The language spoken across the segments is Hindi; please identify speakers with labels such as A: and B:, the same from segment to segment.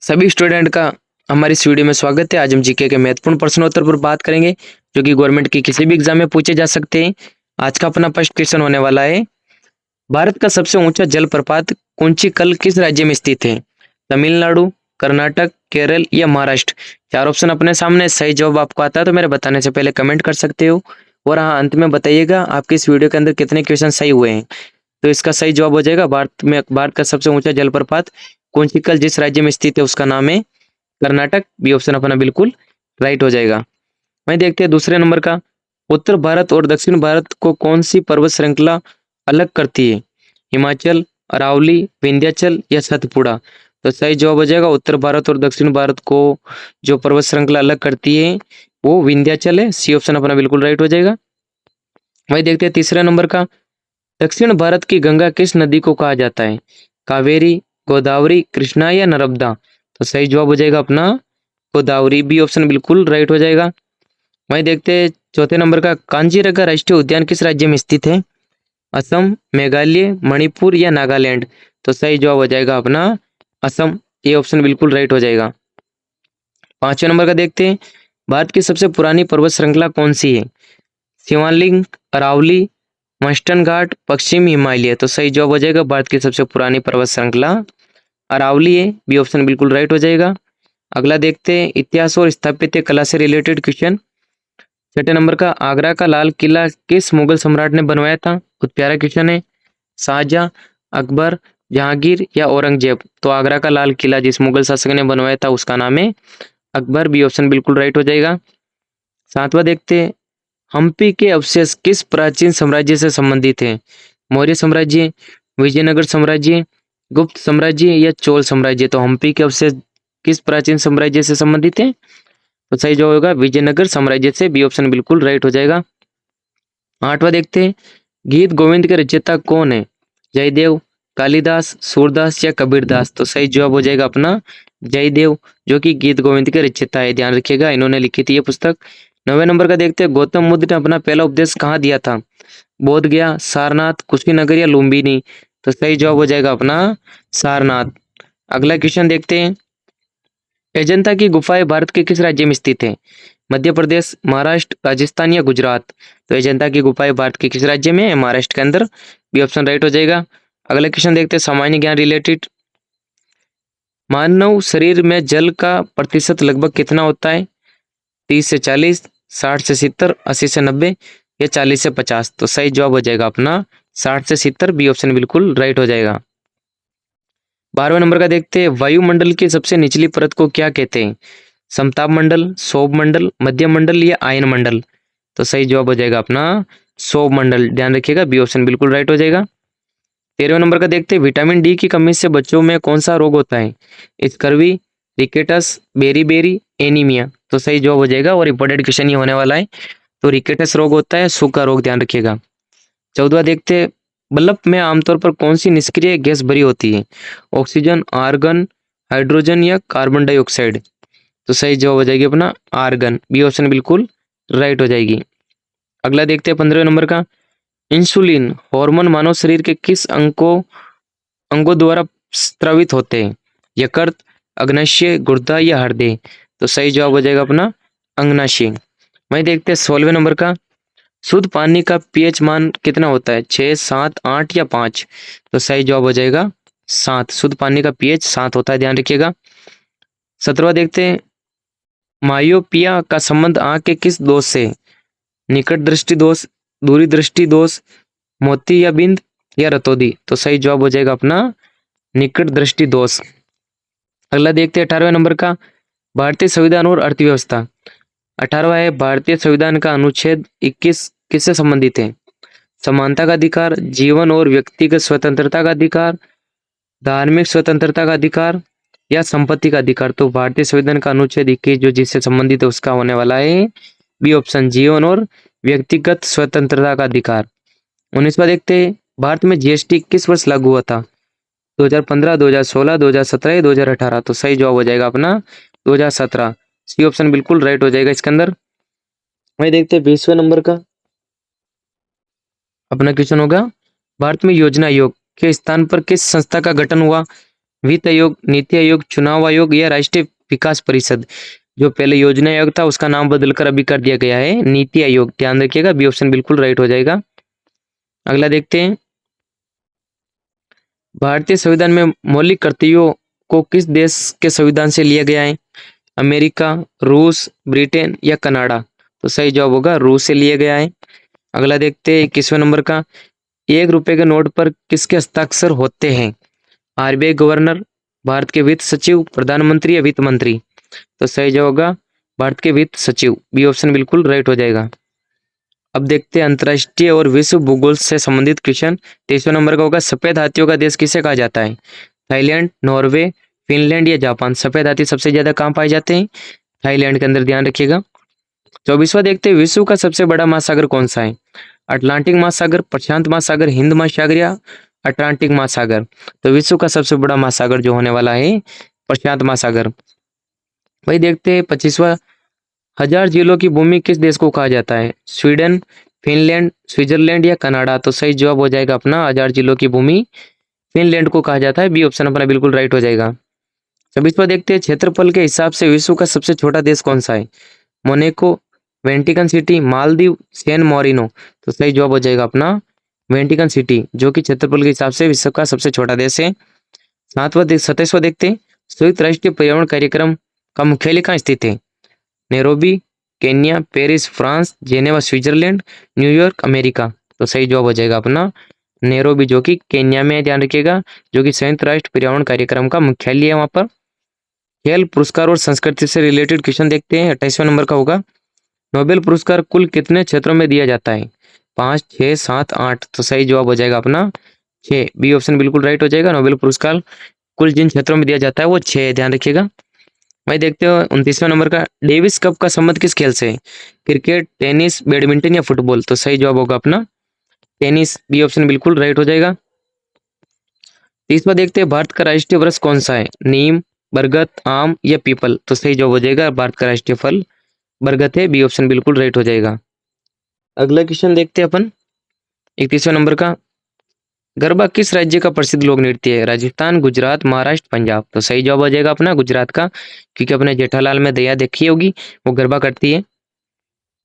A: सभी स्टूडेंट का हमारी इस वीडियो में स्वागत है। आज हम जीके के महत्वपूर्ण प्रश्नोत्तर पर बात करेंगे जो कि गवर्नमेंट की किसी भी एग्जाम में पूछे जा सकते हैं। आज का अपना फर्स्ट क्वेश्चन होने वाला है, भारत का सबसे ऊंचा जलप्रपात कुंचिकल किस राज्य में स्थित है? तमिलनाडु, कर्नाटक, केरल या महाराष्ट्र? चार ऑप्शन अपने सामने, सही जवाब आपको आता है तो मेरे बताने से पहले कमेंट कर सकते हो। और हाँ, अंत में बताइएगा आपके इस वीडियो के अंदर कितने क्वेश्चन सही हुए हैं। तो इसका सही जवाब हो जाएगा भारत का सबसे ऊंचा जलप्रपात कुंचिकल जिस राज्य में स्थित है उसका नाम है कर्नाटक। बी ऑप्शन अपना बिल्कुल राइट हो जाएगा। वहीं देखते हैं दूसरे नंबर का, उत्तर भारत और दक्षिण भारत को कौन सी पर्वत श्रृंखला अलग करती है? हिमाचल, अरावली, विंध्याचल या सतपुड़ा? तो सही जवाब हो जाएगा उत्तर भारत और दक्षिण भारत को जो पर्वत श्रृंखला अलग करती है वो विंध्याचल है। सी ऑप्शन अपना बिल्कुल राइट हो जाएगा। वही देखते हैं तीसरे नंबर का, दक्षिण भारत की गंगा किस नदी को कहा जाता है? कावेरी, गोदावरी, कृष्णा या नर्मदा? तो सही जवाब हो जाएगा अपना गोदावरी। बी ऑप्शन बिल्कुल राइट हो जाएगा। वहीं देखते हैं चौथे नंबर का, कांजीरंगा राष्ट्रीय उद्यान किस राज्य में स्थित है? असम, मेघालय, मणिपुर या नागालैंड? तो सही जवाब हो जाएगा अपना असम। ये ऑप्शन बिल्कुल राइट हो जाएगा। पांचवें नंबर का देखते हैं, भारत की सबसे पुरानी पर्वत श्रृंखला कौन सी है? शिवालिक, अरावली, वेस्टर्न घाट, पश्चिमी हिमालय? तो सही जवाब हो जाएगा भारत की सबसे पुरानी पर्वत श्रृंखला अरावली है। बी ऑप्शन बिल्कुल राइट हो जाएगा। अगला देखते हैं इतिहास और स्थापत्य कला से रिलेटेड क्वेश्चन। छठे नंबर का, आगरा का लाल किला किस मुगल सम्राट ने बनवाया था? बहुत प्यारा क्वेश्चन है। शाहजहां, अकबर, जहांगीर या औरंगजेब? तो आगरा का लाल किला जिस मुगल शासक ने बनवाया था उसका नाम है अकबर। बी ऑप्शन बिल्कुल राइट हो जाएगा। सातवां देखते हैं, हम्पी के अवशेष किस प्राचीन साम्राज्य से संबंधित है? मौर्य साम्राज्य, विजयनगर साम्राज्य, गुप्त साम्राज्य या चोल साम्राज्य? तो हम्पी के अवशेष किस प्राचीन साम्राज्य से संबंधित है? तो सही जो होगा विजयनगर साम्राज्य से। बी ऑप्शन बिल्कुल राइट हो जाएगा। आठवां देखते हैं, गीत गोविंद के रचयिता कौन है? जयदेव, कालिदास, सूरदास या कबीरदास? तो सही जवाब हो जाएगा अपना जयदेव, जो कि गीत गोविंद के रचयिता है। ध्यान रखिएगा, इन्होंने लिखी थी ये पुस्तक। 9वें नंबर का देखते हैं, गौतम बुद्ध ने अपना पहला उपदेश कहाँ दिया था? बोध गया, सारनाथ, कुशीनगर या लुम्बिनी? तो सही जवाब हो जाएगा अपना सारनाथ। अगला क्वेश्चन देखते हैं, अजंता की गुफाएं भारत के किस राज्य में स्थित है? मध्य प्रदेश, महाराष्ट्र, राजस्थान या गुजरात? तो अजंता की गुफाएं भारत के किस राज्य में है? महाराष्ट्र के अंदर। बी ऑप्शन राइट हो जाएगा। अगला क्वेश्चन देखते हैं सामान्य ज्ञान रिलेटेड। मानव शरीर में जल का प्रतिशत लगभग कितना होता है? 30 से 40, 60 से 70, 80 से 90 या 40 से 50? तो सही जवाब हो जाएगा अपना 60 से 70। बी ऑप्शन बिल्कुल राइट हो जाएगा। 12वें नंबर का देखते हैं, वायुमंडल की सबसे निचली परत को क्या कहते हैं? समताप मंडल, सौभ मंडल, मध्यम मंडल या आयन मंडल? तो सही जवाब हो जाएगा अपना सौभ मंडल। ध्यान रखिएगा, बी ऑप्शन बिल्कुल राइट हो जाएगा। 13वें नंबर का देखते हैं, विटामिन डी की कमी से बच्चों में कौन सा रोग होता है? Scurvy, rickets, beri anaemia? तो सही जवाब हो जाएगा और इंपॉर्टेंट क्वेश्चन ये होने वाला है। तो रिकेटस रोग होता है सूखा रोग, ध्यान रखिएगा। 14वां देखते हैं, बल्ब में आमतौर पर कौन सी निष्क्रिय गैस भरी होती है? ऑक्सीजन, आर्गन, हाइड्रोजन या कार्बन डाइऑक्साइड? तो सही जवाब हो जाएगी अपना आर्गन। बी ऑप्शन बिल्कुल राइट हो जाएगी। अगला देखते हैं 15वें नंबर का, इंसुलिन हार्मोन मानव शरीर के किस अंगों द्वारा स्रावित होते हैं? यकृत, अग्नाशय, गुर्दा या हृदय? तो सही जवाब हो जाएगा अपना अग्नाशय। वहीं देखते हैं 16वें नंबर का, शुद्ध पानी का पीएच मान कितना होता है? 6, 7, 8 या 5? तो सही जवाब हो जाएगा 7। शुद्ध पानी का पीएच 7 होता है, ध्यान रखिएगा। 17वां देखते हैं, मायोपिया का संबंध आंख के किस दोष से? निकट दृष्टि दोष, दूरी दृष्टि दोष, मोती या बिंद या रतौंधी? तो सही जवाब हो जाएगा अपना निकट दृष्टि दोष। अगला देखते हैं 18वें नंबर का, भारतीय संविधान और अर्थव्यवस्था। 18वां है, भारतीय संविधान का अनुच्छेद 21 किससे संबंधित है? समानता का अधिकार, जीवन और व्यक्तिगत स्वतंत्रता का अधिकार, धार्मिक स्वतंत्रता का अधिकार या संपत्ति का अधिकार? तो भारतीय संविधान का अनुच्छेद 21 जो जिससे संबंधित है उसका होने वाला है बी ऑप्शन, जीवन और व्यक्तिगत स्वतंत्रता का अधिकार। 19वां देखते हैं, भारत में जीएसटी किस वर्ष लागू हुआ था? 2015, 2016, 2017 या 2018? तो सही जवाब हो जाएगा अपना 2017। सी ऑप्शन बिल्कुल राइट हो जाएगा इसके अंदर। वही देखते हैं 20वें नंबर का अपना क्वेश्चन होगा, भारत में योजना आयोग के स्थान पर किस संस्था का गठन हुआ? वित्त आयोग, नीति आयोग, चुनाव आयोग या राष्ट्रीय विकास परिषद? जो पहले योजना आयोग था उसका नाम बदलकर अभी कर दिया गया है नीति आयोग। ध्यान रखिएगा, बी ऑप्शन बिल्कुल राइट हो जाएगा। अगला देखते हैं, भारतीय संविधान में मौलिक कर्तव्यों को किस देश के संविधान से लिया गया है? अमेरिका, रूस, ब्रिटेन या कनाडा? तो सही जवाब होगा रूस से लिया गया है। अगला देखते हैं 21वें नंबर का, 1 रुपए के नोट पर किसके हस्ताक्षर होते हैं? आरबीआई गवर्नर, भारत के वित्त सचिव, प्रधानमंत्री या वित्त मंत्री? तो सही जवाब होगा भारत के वित्त सचिव। बी ऑप्शन बिल्कुल राइट हो जाएगा। अब देखते हैं अंतर्राष्ट्रीय और विश्व भूगोल से संबंधित क्वेश्चन। 23वें नंबर का होगा, सफेद हाथियों का देश किसे कहा जाता है? थाईलैंड, नॉर्वे, फिनलैंड या जापान? सफेद हाथी सबसे ज्यादा कहाँ पाए जाते हैं? थाईलैंड के अंदर, ध्यान रखिएगा। 24वां देखते हैं, विश्व का सबसे बड़ा महासागर कौन सा है? अटलांटिक महासागर, प्रशांत महासागर, हिंद महासागर या अटलांटिक महासागर? तो विश्व का सबसे बड़ा महासागर जो होने वाला है प्रशांत महासागर। वही देखते हैं 25वां, 1000 झीलों की भूमि किस देश को कहा जाता है? स्वीडन, फिनलैंड, स्विट्जरलैंड या कनाडा? तो सही जवाब हो जाएगा अपना 1000 झीलों की भूमि फिनलैंड को कहा जाता है। बी ऑप्शन अपना बिल्कुल राइट हो जाएगा। 26वां देखते हैं, क्षेत्रफल के हिसाब से विश्व का सबसे छोटा देश कौन सा है? Monaco, Vatican City, Maldives, San Marino? तो सही जवाब हो जाएगा अपना वेटिकन सिटी, जो कि क्षेत्रफल के हिसाब से विश्व का सबसे छोटा देश है। 27वां देखते हैं, संयुक्त राष्ट्रीय पर्यावरण कार्यक्रम का मुख्यालय कहाँ स्थित है? Nairobi, Kenya, Paris France, Geneva Switzerland, New York America? तो सही जवाब हो जाएगा अपना नैरोबी, जो कि केन्या में है, ध्यान रखिएगा, जो कि संयुक्त राष्ट्र पर्यावरण कार्यक्रम का मुख्यालय है वहां पर। खेल पुरस्कार और संस्कृति से रिलेटेड क्वेश्चन देखते हैं। 28वें नंबर का होगा, नोबेल पुरस्कार कुल कितने क्षेत्रों में दिया जाता है? 5, 6, 7, 8? तो सही जवाब हो जाएगा अपना 6। बी ऑप्शन बिल्कुल राइट हो जाएगा। नोबेल पुरस्कार कुल जिन क्षेत्रों में दिया जाता है वो 6 है, ध्यान रखिएगा। वही देखते हो 29वें नंबर का, डेविस कप का संबंध किस खेल से है? क्रिकेट, टेनिस, बैडमिंटन या फुटबॉल? तो सही जवाब होगा अपना टेनिस। बी ऑप्शन बिल्कुल राइट हो जाएगा। 30वां देखते हैं, भारत का राष्ट्रीय वृक्ष कौन सा है? नीम, बरगद, आम या पीपल? तो सही जवाब हो जाएगा भारत का राष्ट्रीय फल बरगद है। बी ऑप्शन बिल्कुल राइट हो जाएगा। अगला क्वेश्चन देखते हैं अपन 31वें नंबर का, गरबा किस राज्य का प्रसिद्ध लोक नृत्य है? राजस्थान, गुजरात, महाराष्ट्र, पंजाब? तो सही जवाब हो जाएगा अपना गुजरात का, क्योंकि अपने जेठालाल में दया देखी होगी, वो गरबा करती है।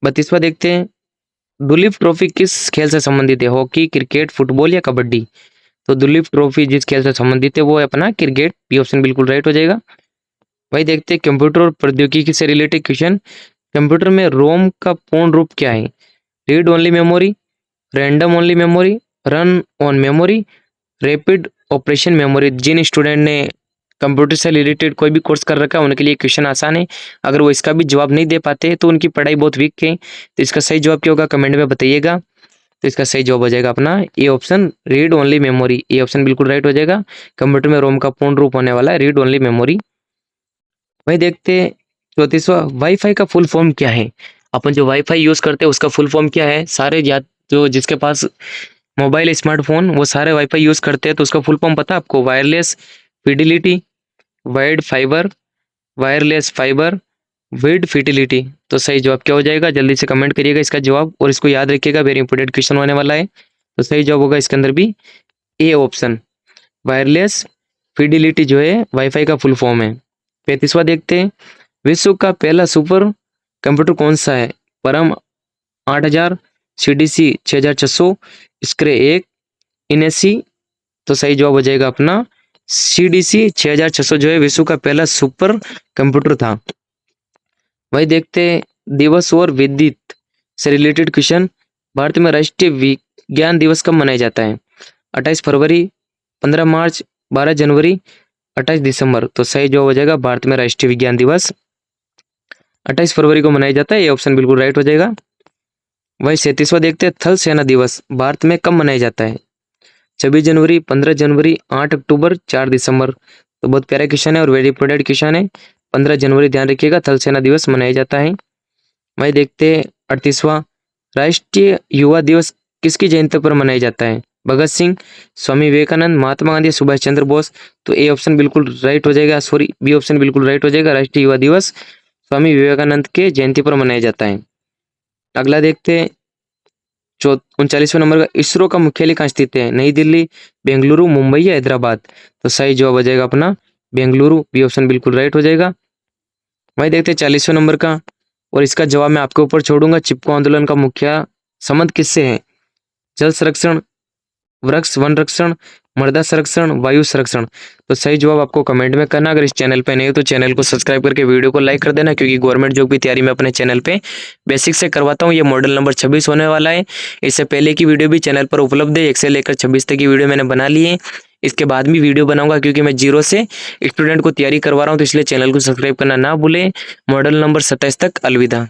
A: 32वां देखते हैं, दुलीप ट्रॉफी किस खेल से संबंधित है? हॉकी, क्रिकेट, फुटबॉल या कबड्डी? तो दुलीप ट्रॉफी जिस खेल से संबंधित है वो है अपना क्रिकेट। बी ऑप्शन बिल्कुल राइट हो जाएगा। वही देखते हैं कंप्यूटर और प्रौद्योगिकी से रिलेटेड क्वेश्चन। कंप्यूटर में रोम का पूर्ण रूप क्या है? Read only memory, random only memory, run on memory, rapid operation memory? जिन स्टूडेंट ने कंप्यूटर से रिलेटेड कोई भी कोर्स कर रखा है उनके लिए क्वेश्चन आसान है। अगर वो इसका भी जवाब नहीं दे पाते तो उनकी पढ़ाई बहुत वीक है। तो इसका सही जवाब क्या होगा कमेंट में बताइएगा। तो इसका सही जवाब हो जाएगा अपना A option, read only memory. A option बिल्कुल राइट हो जाएगा। कंप्यूटर में रोम का पूर्ण रूप होने वाला है रीड ओनली मेमोरी। वही देखते हैं 34वां, वाईफाई का फुल फॉर्म क्या है? अपन जो वाईफाई यूज करते हैं उसका फुल फॉर्म क्या है? सारे या जो जिसके पास मोबाइल स्मार्टफोन वो सारे वाईफाई यूज करते हैं, तो उसका फुल फॉर्म पता है आपको? Wireless fidelity, wide fiber, wireless fiber, wide fidelity? तो सही जवाब क्या हो जाएगा? जल्दी से कमेंट करिएगा इसका जवाब और इसको याद रखिएगा, वेरी इंपॉर्टेंट क्वेश्चन होने वाला है। तो सही जवाब होगा इसके अंदर भी ए ऑप्शन, वायरलेस फिडिलिटी जो है वाईफाई का फुल फॉर्म है। 35वां देखते हैं, विश्व का पहला सुपर कंप्यूटर कौन सा है? परम 8000, सीडीसी 6600, स्क्रे 1, इनेसी? तो सही जवाब हो जाएगा अपना सीडीसी 6600 जो है विश्व का पहला सुपर कंप्यूटर था। वही देखते हैं दिवस और विद्युत से रिलेटेड क्वेश्चन। भारत में राष्ट्रीय विज्ञान दिवस कब मनाया जाता है? 28 फरवरी, 15 मार्च, 12 जनवरी, 28 दिसंबर? तो सही जवाब हो जाएगा भारत में राष्ट्रीय विज्ञान दिवस 28 फरवरी को मनाया जाता है। ये ऑप्शन बिल्कुल राइट हो जाएगा। वही 37वां देखते हैं, थल सेना दिवस भारत में कब मनाया जाता है? 26 जनवरी, 15 जनवरी, 8 अक्टूबर, 4 दिसंबर? तो बहुत प्यारा क्वेश्चन है और वेरी इंपॉर्टेंट क्वेश्चन है। 15 जनवरी ध्यान रखिएगा, थल सेना दिवस मनाया जाता है। वही देखते हैं 38वां, राष्ट्रीय युवा दिवस किसकी जयंती पर मनाया जाता है? भगत सिंह, स्वामी विवेकानंद, महात्मा गांधी, सुभाष चंद्र बोस? तो ए ऑप्शन बिल्कुल राइट हो जाएगा, सॉरी बी ऑप्शन बिल्कुल राइट हो जाएगा। राष्ट्रीय युवा दिवस स्वामी विवेकानंद के जयंती पर मनाया जाता है। अगला देखते हैं 39वें नंबर का इसरो का मुख्यालय कहाँ स्थित है? नई दिल्ली, बेंगलुरु, मुंबई या हैदराबाद? तो सही जवाब हो जाएगा अपना बेंगलुरु। बी ऑप्शन बिल्कुल राइट हो जाएगा। वही देखते हैं 40वें नंबर का, और इसका जवाब मैं आपके ऊपर छोड़ूंगा। चिपको आंदोलन का मुख्य संबंध किससे है? जल संरक्षण, वृक्ष वन रक्षण, मृदा संरक्षण, वायु संरक्षण? तो सही जवाब आपको कमेंट में करना। अगर इस चैनल पे नहीं हो तो चैनल को सब्सक्राइब करके वीडियो को लाइक कर देना, क्योंकि गवर्नमेंट जॉब की तैयारी मैं अपने चैनल पे बेसिक से करवाता हूँ। ये मॉडल नंबर 26 होने वाला है। इससे पहले की वीडियो भी चैनल पर उपलब्ध है, 1 से लेकर 26 तक की वीडियो मैंने बना ली है। इसके बाद भी वीडियो बनाऊंगा, क्योंकि मैं 0 से स्टूडेंट को तैयारी करवा रहा हूँ, तो इसलिए चैनल को सब्सक्राइब करना ना भूलें। मॉडल नंबर 27 तक अलविदा।